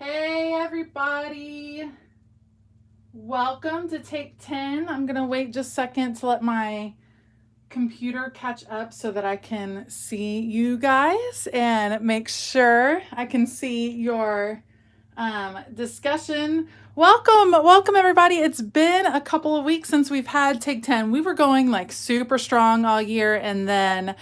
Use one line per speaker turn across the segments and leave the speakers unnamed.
Hey everybody, welcome to take 10. I'm gonna wait just a second to let my computer catch up so that I can see you guys and make sure I can see your discussion. Welcome everybody. It's been a couple of weeks since we've had take 10. We were going like super strong all year, and then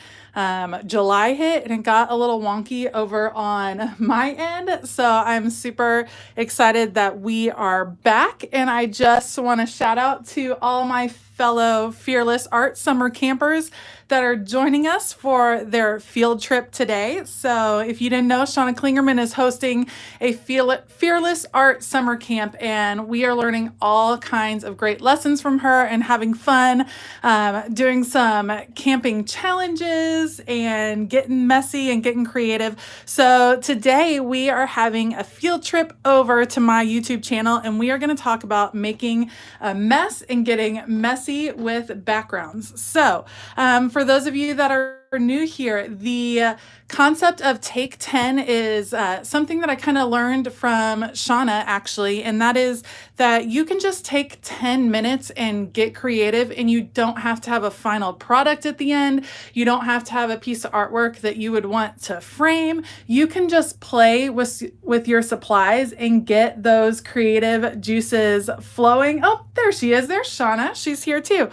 July hit and it got a little wonky over on my end. So I'm super excited that we are back, and I just want to shout out to all my fellow Fearless Art summer campers that are joining us for their field trip today. So if you didn't know, Shauna Klingerman is hosting a Fearless Art summer camp, and we are learning all kinds of great lessons from her and having fun, doing some camping challenges and getting messy and getting creative. So today we are having a field trip over to my YouTube channel, and we are going to talk about making a mess and getting messy with backgrounds. So for those of you that are new here, the concept of take 10 is something that I kind of learned from Shauna, actually, and that is that you can just take 10 minutes and get creative, and you don't have to have a final product at the end. You don't have to have a piece of artwork that you would want to frame. You can just play with your supplies and get those creative juices flowing. Oh, there she is. There's Shauna. She's here too.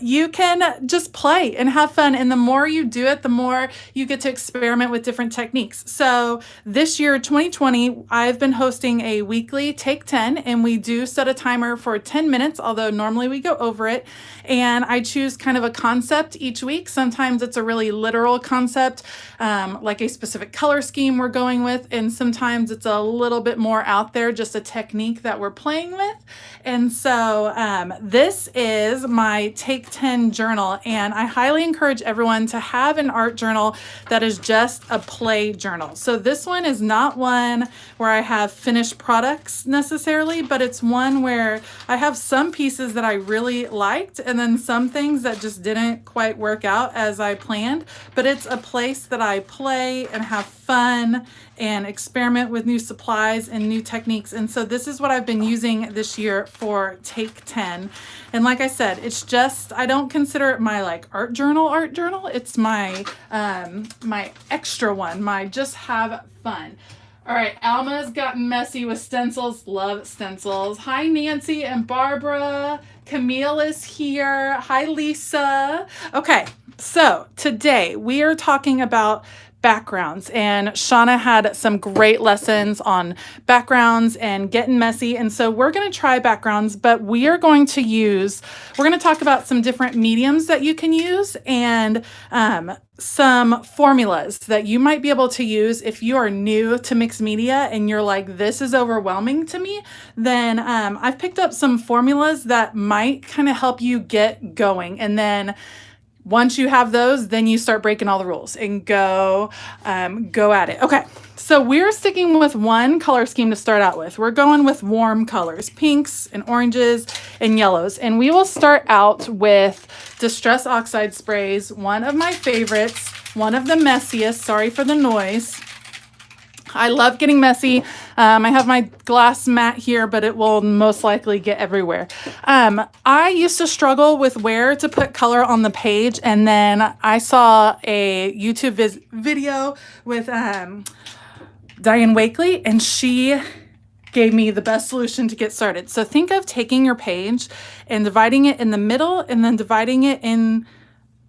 You can just play and have fun, and the more you do it, the more you get to experiment with different techniques. So this year, 2020, I've been hosting a weekly take 10, and we do set a timer for 10 minutes, although normally we go over it. And I choose kind of a concept each week. Sometimes it's a really literal concept, like a specific color scheme we're going with. And sometimes it's a little bit more out there, just a technique that we're playing with. And so this is my take 10 journal. And I highly encourage everyone to have an art journal that is just a play journal. So this one is not one where I have finished products necessarily, but it's one where I have some pieces that I really liked, and then some things that just didn't quite work out as I planned. But it's a place that I play and have fun and experiment with new supplies and new techniques. And so this is what I've been using this year for take 10. And like I said, it's just, I don't consider it my like art journal. It's my my extra one, my just have fun. All right, Alma's gotten messy with stencils. Love stencils. Hi, Nancy and Barbara. Camille is here. Hi, Lisa. Okay, so today we are talking about backgrounds, and Shauna had some great lessons on backgrounds and getting messy. And so we're going to try backgrounds, but we're going to talk about some different mediums that you can use, and some formulas that you might be able to use if you are new to mixed media and you're like, this is overwhelming to me. Then I've picked up some formulas that might kind of help you get going. And then once you have those, then you start breaking all the rules and go at it. Okay, so we're sticking with one color scheme to start out with. We're going with warm colors, pinks and oranges and yellows. And we will start out with Distress Oxide sprays, one of my favorites, one of the messiest. Sorry for the noise. I love getting messy. I have my glass mat here, but it will most likely get everywhere. I used to struggle with where to put color on the page, and then I saw a YouTube video with Diane Wakely, and she gave me the best solution to get started. So think of taking your page and dividing it in the middle, and then dividing it in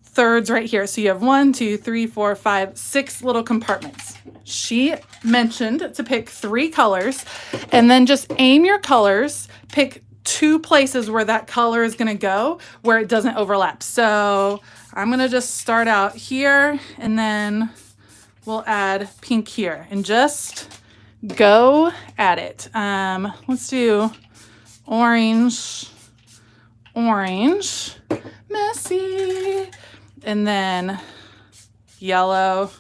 thirds right here. So you have 1, 2, 3, 4, 5, 6 little compartments. She mentioned to pick 3 colors, and then just aim your colors, pick 2 places where that color is going to go, where it doesn't overlap. So I'm going to just start out here, and then we'll add pink here, and just go at it. Let's do orange, messy, and then yellow,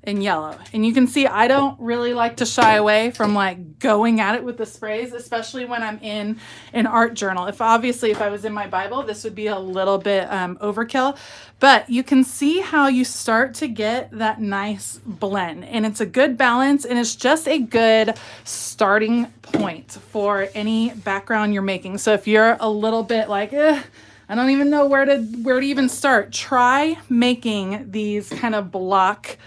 in yellow. And you can see I don't really like to shy away from like going at it with the sprays, especially when I'm in an art journal. If I was in my Bible, this would be a little bit overkill, but you can see how you start to get that nice blend, and it's a good balance, and it's just a good starting point for any background you're making. So if you're a little bit like, I don't even know where to even start, try making these kind of block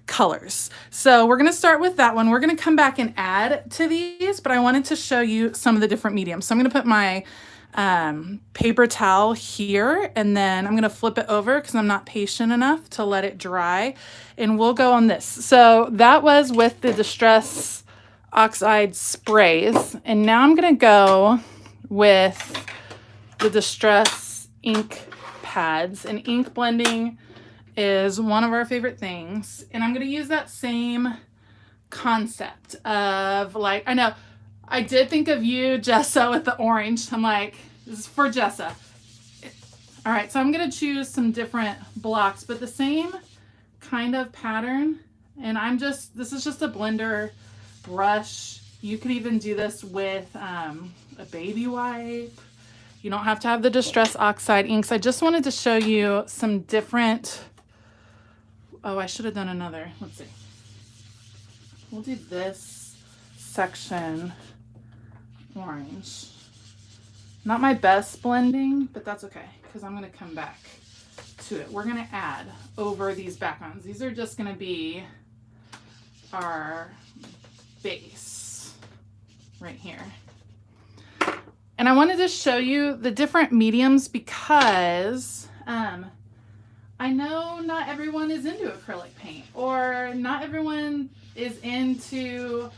colors. So we're going to start with that one. We're going to come back and add to these, but I wanted to show you some of the different mediums. So I'm going to put my paper towel here, and then I'm going to flip it over because I'm not patient enough to let it dry, and we'll go on this. So that was with the Distress Oxide sprays, and now I'm going to go with the Distress ink pads, and ink blending is one of our favorite things. And I'm going to use that same concept of like, I know I did think of you, Jessa, with the orange. I'm like, this is for Jessa. All right, so I'm going to choose some different blocks, but the same kind of pattern. And this is just a blender brush. You could even do this with a baby wipe. You don't have to have the Distress Oxide inks. I just wanted to show you some different. Oh, I should have done another. Let's see. We'll do this section orange. Not my best blending, but that's okay because I'm going to come back to it. We're going to add over these backgrounds. These are just going to be our base right here. And I wanted to show you the different mediums because I know not everyone is into acrylic paint, or not everyone is into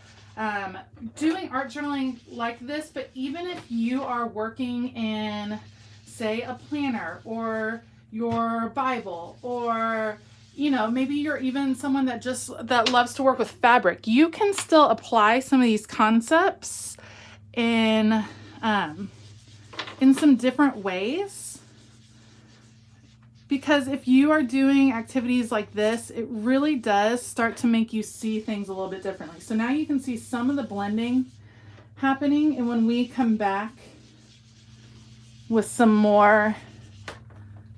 doing art journaling like this, but even if you are working in, say, a planner or your Bible, or maybe you're even someone that loves to work with fabric, you can still apply some of these concepts in some different ways. Because if you are doing activities like this, it really does start to make you see things a little bit differently. So now you can see some of the blending happening, and when we come back with some more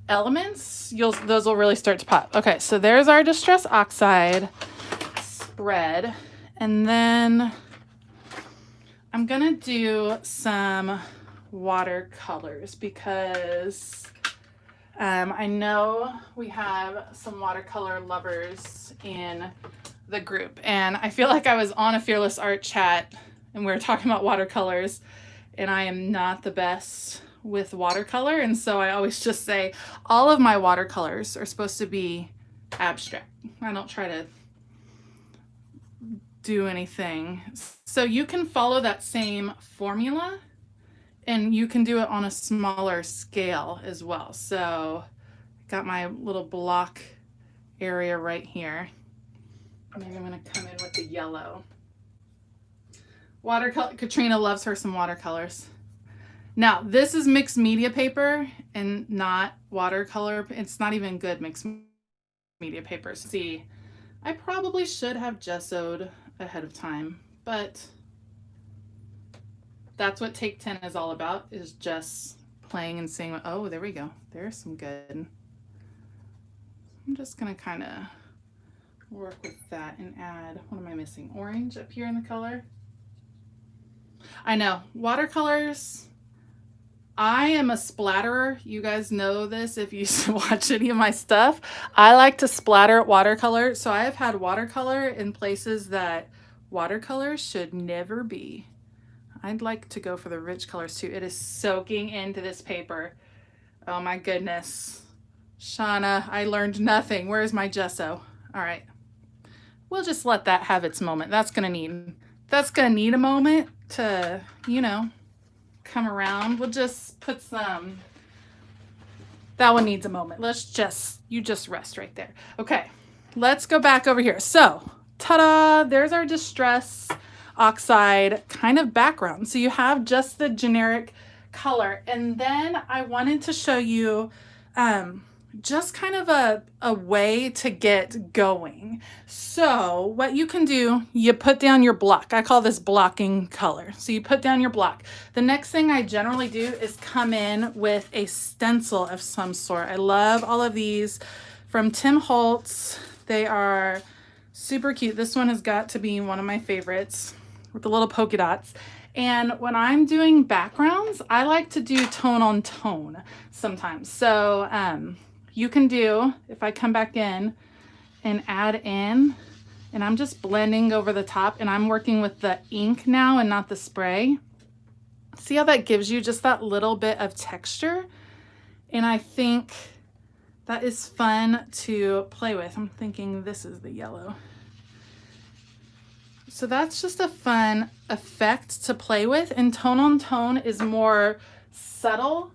elements, those will really start to pop. Okay, so there's our Distress Oxide spread, and then I'm gonna do some watercolors because I know we have some watercolor lovers in the group, and I feel like I was on a Fearless Art chat and we were talking about watercolors, and I am not the best with watercolor, and so I always just say all of my watercolors are supposed to be abstract. I don't try to do anything. So you can follow that same formula, and you can do it on a smaller scale as well. So got my little block area right here. Maybe I'm gonna come in with the yellow. Watercolor, Katrina loves her some watercolors. Now, this is mixed media paper and not watercolor. It's not even good mixed media paper. See, I probably should have gessoed ahead of time, but that's what Take 10 is all about, is just playing and seeing. Oh, there we go. There's some good. I'm just going to kind of work with that and add, what am I missing? Orange up here in the color. I know, watercolors, I am a splatterer. You guys know this if you watch any of my stuff. I like to splatter watercolor. So I have had watercolor in places that watercolor should never be. I'd like to go for the rich colors too. It is soaking into this paper. Oh my goodness. Shauna, I learned nothing. Where's my gesso? All right. We'll just let that have its moment. That's gonna need a moment to, come around. We'll just put some, that one needs a moment. You just rest right there. Okay, let's go back over here. So, ta-da, there's our Distress Oxide kind of background. So you have just the generic color. And then I wanted to show you just kind of a way to get going. So what you can do, you put down your block. I call this blocking color. So you put down your block. The next thing I generally do is come in with a stencil of some sort. I love all of these from Tim Holtz. They are super cute. This one has got to be one of my favorites with the little polka dots. And when I'm doing backgrounds, I like to do tone on tone sometimes. So you can do, if I come back in and add in, and I'm just blending over the top, and I'm working with the ink now and not the spray. See how that gives you just that little bit of texture? And I think that is fun to play with. I'm thinking this is the yellow. So that's just a fun effect to play with, and tone on tone is more subtle,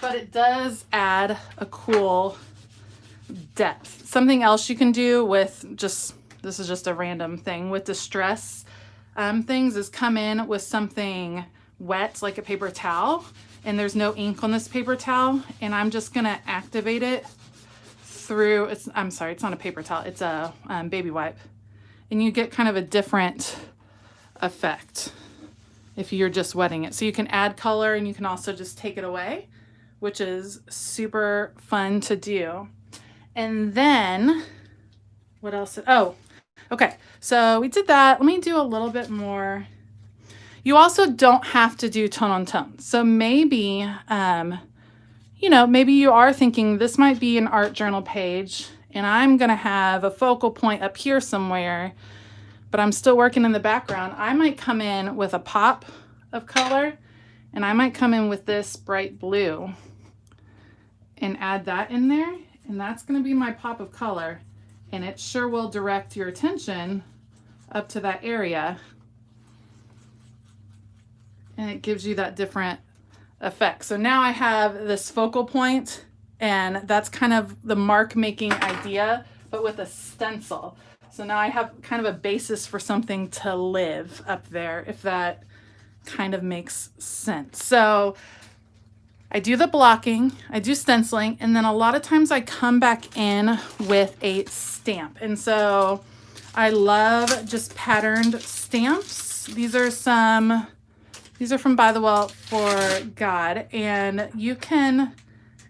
but it does add a cool depth. Something else you can do with just, this is just a random thing, with distress things, is come in with something wet like a paper towel, and there's no ink on this paper towel, and I'm just gonna activate it through, I'm sorry, it's not a paper towel, it's a baby wipe. And you get kind of a different effect if you're just wetting it. So you can add color, and you can also just take it away, which is super fun to do. And then what else? Oh, okay. So we did that. Let me do a little bit more. You also don't have to do tone on tone. So maybe, you know, maybe you are thinking this might be an art journal page, and I'm going to have a focal point up here somewhere, but I'm still working in the background. I might come in with a pop of color, and I might come in with this bright blue and add that in there. And that's going to be my pop of color, and it sure will direct your attention up to that area. And it gives you that different effect. So now I have this focal point, and that's kind of the mark making idea, but with a stencil. So now I have kind of a basis for something to live up there, if that kind of makes sense. So I do the blocking, I do stenciling, and then a lot of times I come back in with a stamp. And so I love just patterned stamps. These are from By the Well for God, and you can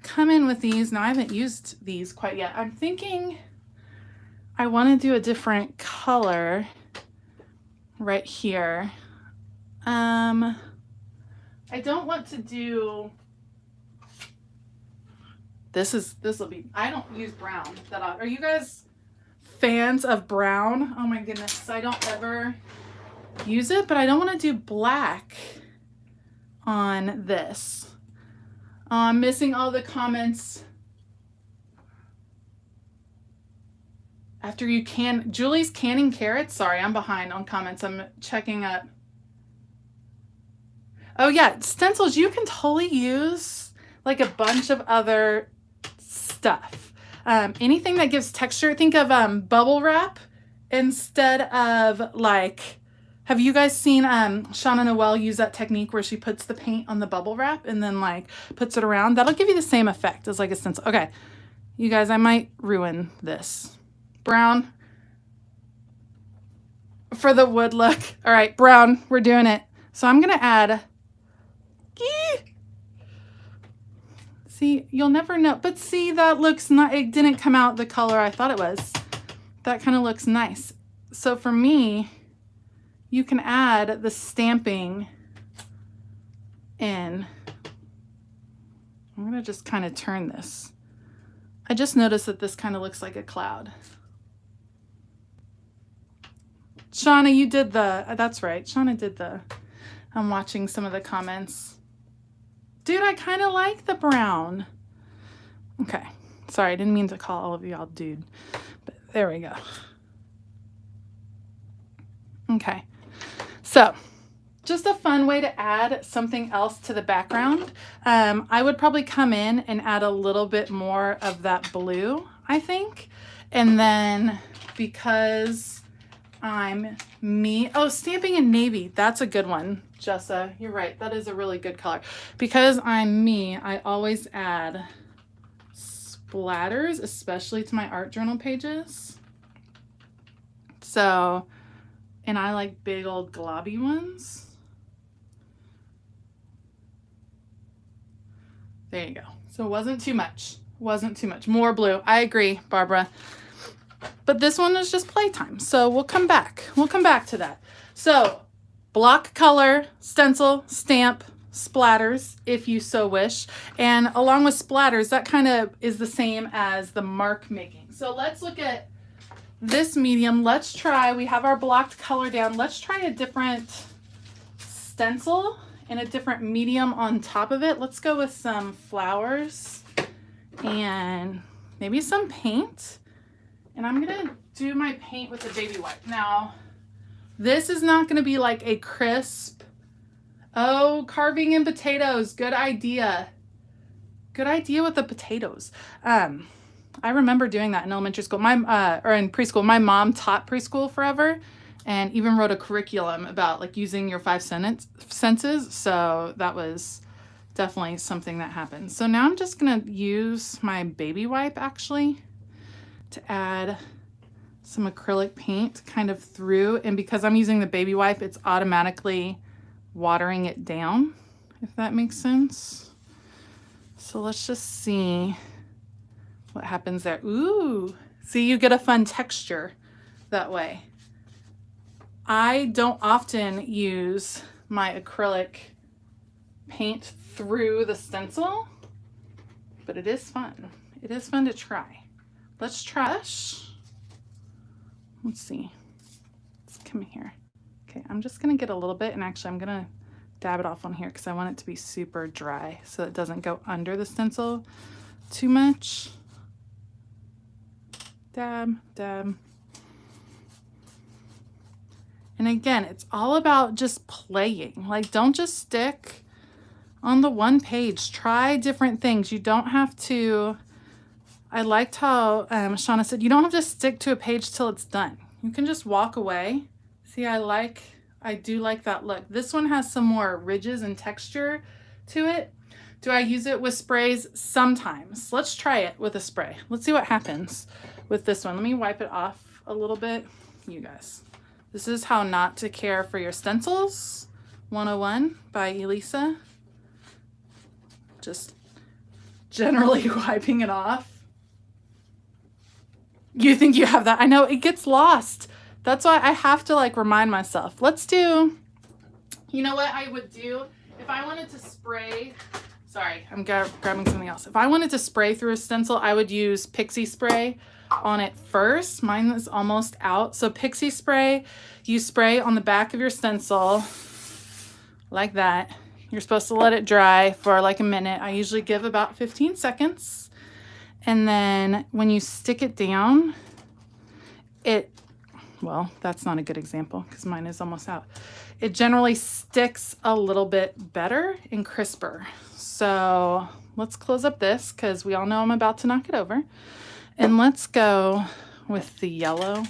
come in with these. Now I haven't used these quite yet. I'm thinking I want to do a different color right here. I don't want to do, this will be, I don't use brown that often. Are you guys fans of brown? Oh my goodness, I don't ever use it, but I don't want to do black on this. I'm missing all the comments. After you can, Julie's canning carrots. Sorry, I'm behind on comments. I'm checking up. Oh yeah, stencils, you can totally use like a bunch of other stuff. Anything that gives texture. Think of bubble wrap instead of like, have you guys seen Shauna Noel use that technique where she puts the paint on the bubble wrap and then like puts it around? That'll give you the same effect as like a stencil. Okay, you guys, I might ruin this. Brown for the wood look. All right, brown, we're doing it. So I'm gonna add, see, you'll never know, but see, that looks not, it didn't come out the color I thought it was. That kind of looks nice. So for me, you can add the stamping in. I'm gonna just kind of turn this. I just noticed that this kind of looks like a cloud. Shauna, you did the, that's right, Shauna did the, I'm watching some of the comments. Dude, I kind of like the brown. Okay, sorry, I didn't mean to call all of y'all dude, but there we go. Okay, so just a fun way to add something else to the background. I would probably come in and add a little bit more of that blue, I think. And then because I'm me, oh, stamping in navy, that's a good one. Jessa, you're right, that is a really good color. Because I'm me, I always add splatters, especially to my art journal pages. So, and I like big old globby ones. There you go. So it wasn't too much. Wasn't too much. More blue. I agree, Barbara. But this one is just playtime. So we'll come back. We'll come back to that. So block color, stencil, stamp, splatters, if you so wish. And along with splatters, that kind of is the same as the mark making. So let's look at this medium. Let's try, we have our blocked color down. Let's try a different stencil and a different medium on top of it. Let's go with some flowers and maybe some paint. And I'm gonna do my paint with a baby wipe. Now, this is not gonna be like a crisp, oh, carving in potatoes, good idea. Good idea with the potatoes. I remember doing that in elementary school, or in preschool. My mom taught preschool forever and even wrote a curriculum about like using your five senses. So that was definitely something that happened. So now I'm just gonna use my baby wipe actually to add some acrylic paint kind of through. And because I'm using the baby wipe, it's automatically watering it down, if that makes sense. So let's just see what happens there. Ooh, see, you get a fun texture that way. I don't often use my acrylic paint through the stencil, but it is fun. It is fun to try. Let's try. Let's see. Let's come here. Okay, I'm just gonna get a little bit, and actually I'm gonna dab it off on here because I want it to be super dry so it doesn't go under the stencil too much. Dab, dab. And again, it's all about just playing. Like, don't just stick on the one page. Try different things. You don't have to, I liked how Shauna said, you don't have to stick to a page till it's done. You can just walk away. See, I do like that look. This one has some more ridges and texture to it. Do I use it with sprays? Sometimes. Let's try it with a spray. Let's see what happens with this one. Let me wipe it off a little bit. You guys, this is how not to care for your stencils. 101 by Elisa. Just generally wiping it off. You think you have that? I know it gets lost. That's why I have to like remind myself. Let's do, you know what I would do if I wanted to spray. Sorry, I'm grabbing something else. If I wanted to spray through a stencil, I would use Pixie Spray on it first. Mine is almost out. So Pixie Spray, you spray on the back of your stencil like that. You're supposed to let it dry for like a minute. I usually give about 15 seconds. And then when you stick it down, well, that's not a good example because mine is almost out. It generally sticks a little bit better and crisper. So let's close up this because we all know I'm about to knock it over. And let's go with the yellow.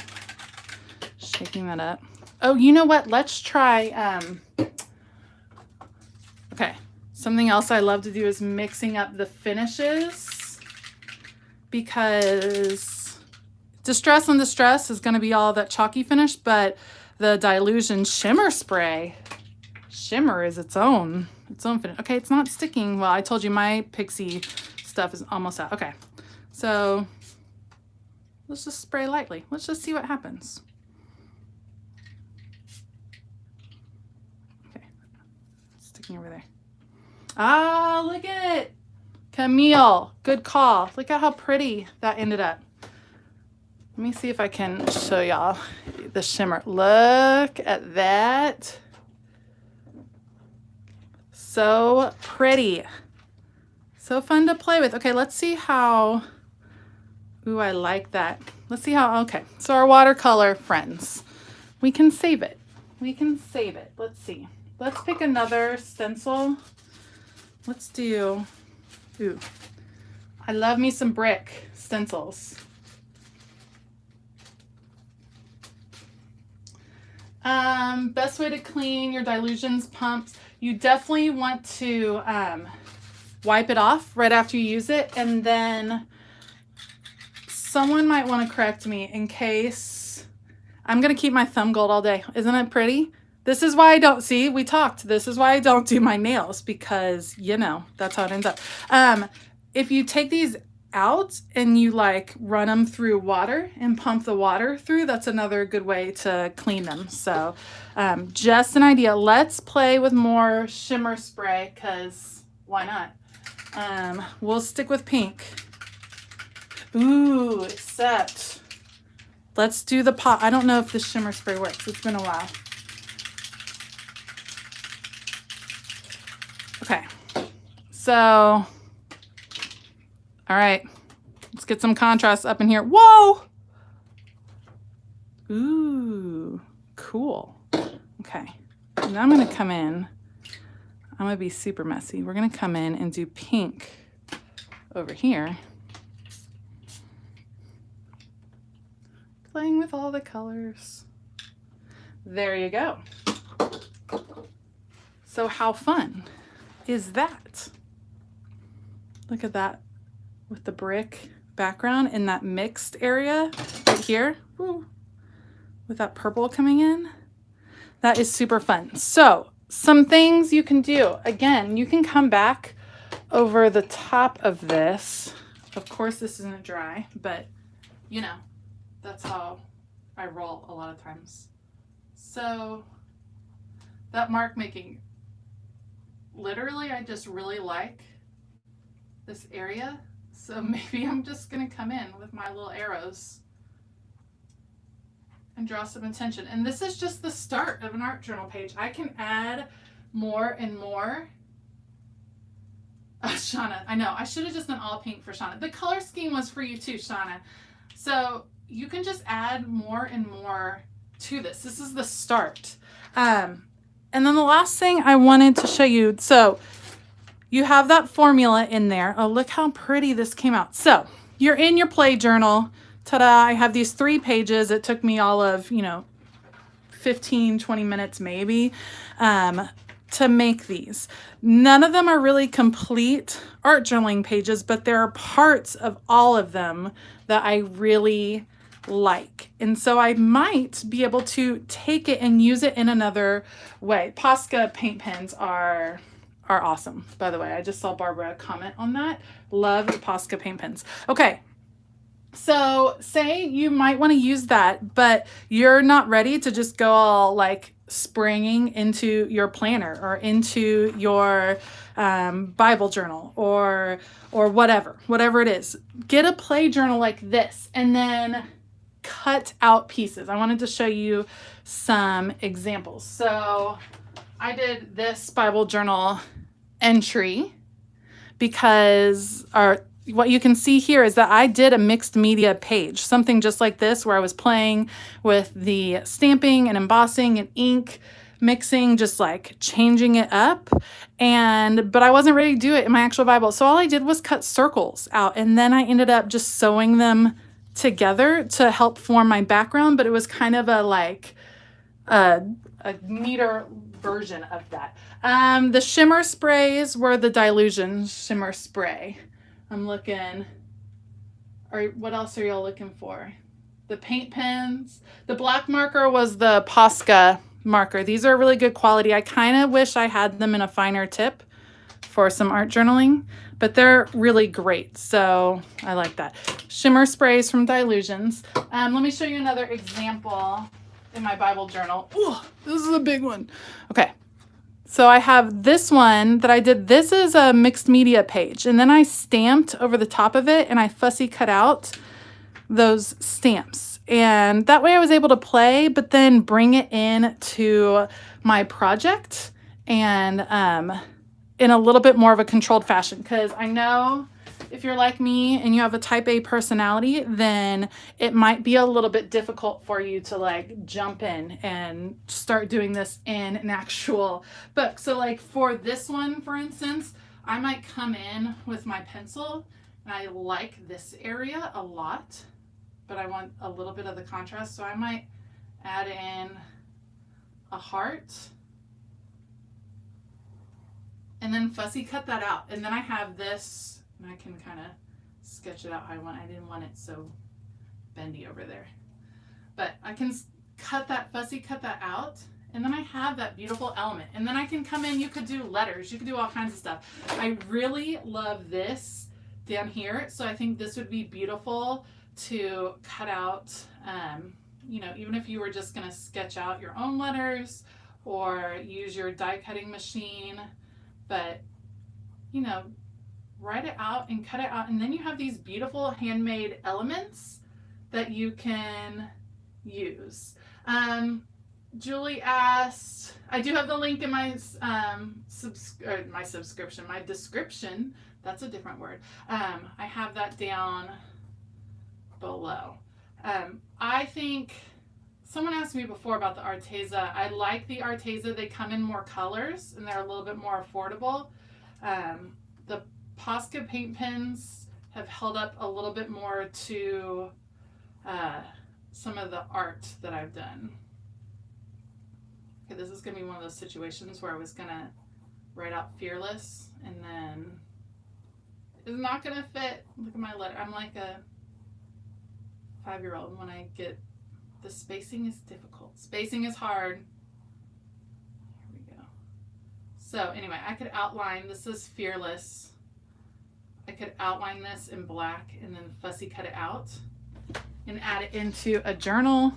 Shaking that up. Oh, you know what? Let's try, okay. Something else I love to do is mixing up the finishes because Distress on Distress is going to be all that chalky finish, but the Dilution Shimmer Spray, shimmer is its own finish. Okay, it's not sticking. Well, I told you my Pixie stuff is almost out. Okay, so let's just spray lightly. Let's just see what happens. Okay, sticking over there. Ah, look at it. Camille, good call. Look at how pretty that ended up. Let me see if I can show y'all the shimmer. Look at that. So pretty. So fun to play with. Okay, let's see how, ooh, I like that. Let's see how, okay. So our watercolor friends, we can save it. We can save it. Let's see. Let's pick another stencil. Let's do, ooh, I love me some brick stencils. Best way to clean your dilutions pumps. You definitely want to wipe it off right after you use it, and then someone might want to correct me in case I'm going to keep my thumb gold all day. Isn't it pretty? This is why I don't see, we talked. This is why I don't do my nails because, you know, that's how it ends up. If you take these out and you like run them through water and pump the water through, that's another good way to clean them. So just an idea. Let's play with more shimmer spray because why not? We'll stick with pink. Ooh, except let's do the pot. I don't know if the shimmer spray works. It's been a while. Okay, so, all right, let's get some contrast up in here. Whoa! Ooh, cool. Okay, now I'm gonna come in. I'm gonna be super messy. We're gonna come in and do pink over here. Playing with all the colors. There you go. So how fun is that? Look at that with the brick background in that mixed area right here. Ooh, with that purple coming in. That is super fun. So some things you can do. Again, you can come back over the top of this. Of course, this isn't dry, but you know, that's how I roll a lot of times. So that mark making, literally, I just really like this area. So maybe I'm just gonna come in with my little arrows and draw some attention. And this is just the start of an art journal page. I can add more and more. Shauna, I know, I should have just done all pink for Shauna. The color scheme was for you too, Shauna. So you can just add more and more to this. This is the start. And then the last thing I wanted to show you, so you have that formula in there. Oh, look how pretty this came out. So you're in your play journal. Ta-da, I have these 3 pages. It took me all of, 15, 20 minutes maybe to make these. None of them are really complete art journaling pages, but there are parts of all of them that I really like. And so I might be able to take it and use it in another way. Posca paint pens are awesome, by the way. I just saw Barbara comment on that. Love the Posca paint pens. Okay. So say you might want to use that, but you're not ready to just go all like springing into your planner or into your Bible journal or whatever it is. Get a play journal like this and then cut out pieces. I wanted to show you some examples. So I did this Bible journal entry because what you can see here is that I did a mixed media page, something just like this where I was playing with the stamping and embossing and ink mixing, just like changing it up. But I wasn't ready to do it in my actual Bible. So all I did was cut circles out and then I ended up just sewing them together to help form my background. But it was kind of a neater version of that. The shimmer sprays were the Dilution shimmer spray. I'm looking, what else are y'all looking for? The paint pens. The black marker was the Posca marker. These are really good quality. I kind of wish I had them in a finer tip for some art journaling, but they're really great. So I like that. Shimmer sprays from Dilutions. Let me show you another example in my Bible journal. Ooh, this is a big one. Okay. So I have this one that I did. This is a mixed media page. And then I stamped over the top of it and I fussy cut out those stamps. And that way I was able to play, but then bring it in to my project and in a little bit more of a controlled fashion. Because I know if you're like me and you have a type A personality, then it might be a little bit difficult for you to like jump in and start doing this in an actual book. So like for this one, for instance, I might come in with my pencil and I like this area a lot, but I want a little bit of the contrast. So I might add in a heart and then fussy cut that out. And then I have this, and I can kind of sketch it out how I want. I didn't want it so bendy over there. But I can cut that out, and then I have that beautiful element. And then I can come in, you could do letters, you could do all kinds of stuff. I really love this down here, so I think this would be beautiful to cut out, you know, even if you were just going to sketch out your own letters or use your die cutting machine, but, you know, write it out and cut it out, and then you have these beautiful handmade elements that you can use. Julie asked, I do have the link in my my description. That's a different word. I have that down below. I think someone asked me before about the Arteza. I like the Arteza. They come in more colors and they're a little bit more affordable. The Posca paint pens have held up a little bit more to some of the art that I've done. Okay, this is going to be one of those situations where I was going to write out Fearless and then it's not going to fit. Look at my letter. I'm like a 5-year-old when I get, the spacing is difficult. Spacing is hard. Here we go. So anyway, I could outline, this is Fearless. I could outline this in black and then fussy cut it out and add it into a journal,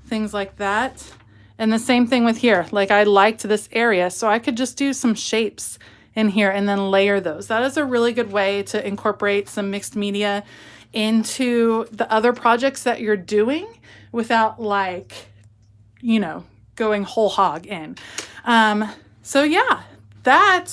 things like that. And the same thing with here. Like I liked this area, so I could just do some shapes in here and then layer those. That is a really good way to incorporate some mixed media into the other projects that you're doing without, like, you know, going whole hog in. So yeah, that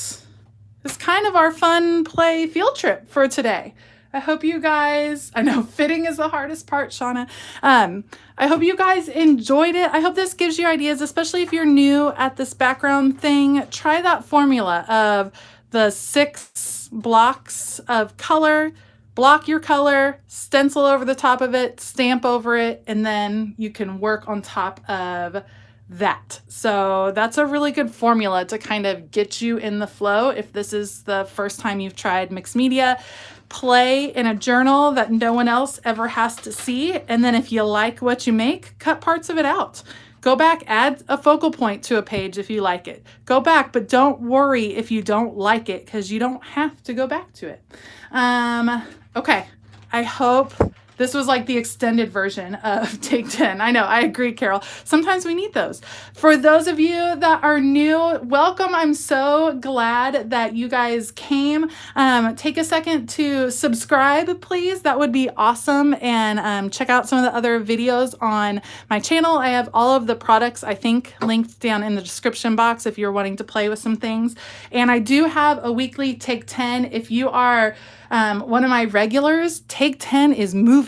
is kind of our fun play field trip for today. I hope you guys, I know fitting is the hardest part, Shauna. I hope you guys enjoyed it. I hope this gives you ideas, especially if you're new at this background thing. Try that formula of the 6 blocks of color, block your color, stencil over the top of it, stamp over it, and then you can work on top of that. So that's a really good formula to kind of get you in the flow. If this is the first time you've tried mixed media, play in a journal that no one else ever has to see. And then if you like what you make, cut parts of it out. Go back, add a focal point to a page if you like it. Go back, but don't worry if you don't like it, because you don't have to go back to it. Okay, I hope this was like the extended version of Take 10. I know, I agree, Carol. Sometimes we need those. For those of you that are new, welcome. I'm so glad that you guys came. Take a second to subscribe, please. That would be awesome. And check out some of the other videos on my channel. I have all of the products, I think, linked down in the description box if you're wanting to play with some things. And I do have a weekly Take 10. If you are one of my regulars, Take 10 is moving.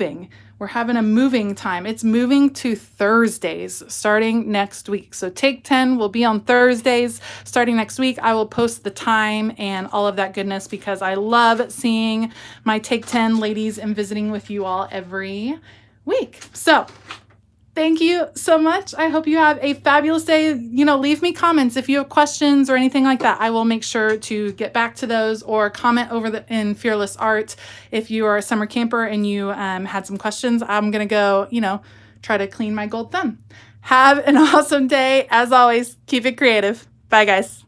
We're having a moving time. It's moving to Thursdays starting next week. So Take 10 will be on Thursdays starting next week. I will post the time and all of that goodness because I love seeing my Take 10 ladies and visiting with you all every week. So thank you so much. I hope you have a fabulous day. You know, leave me comments if you have questions or anything like that. I will make sure to get back to those, or comment over in Fearless Art. If you are a summer camper and you had some questions, I'm going to go, you know, try to clean my gold thumb. Have an awesome day. As always, keep it creative. Bye, guys.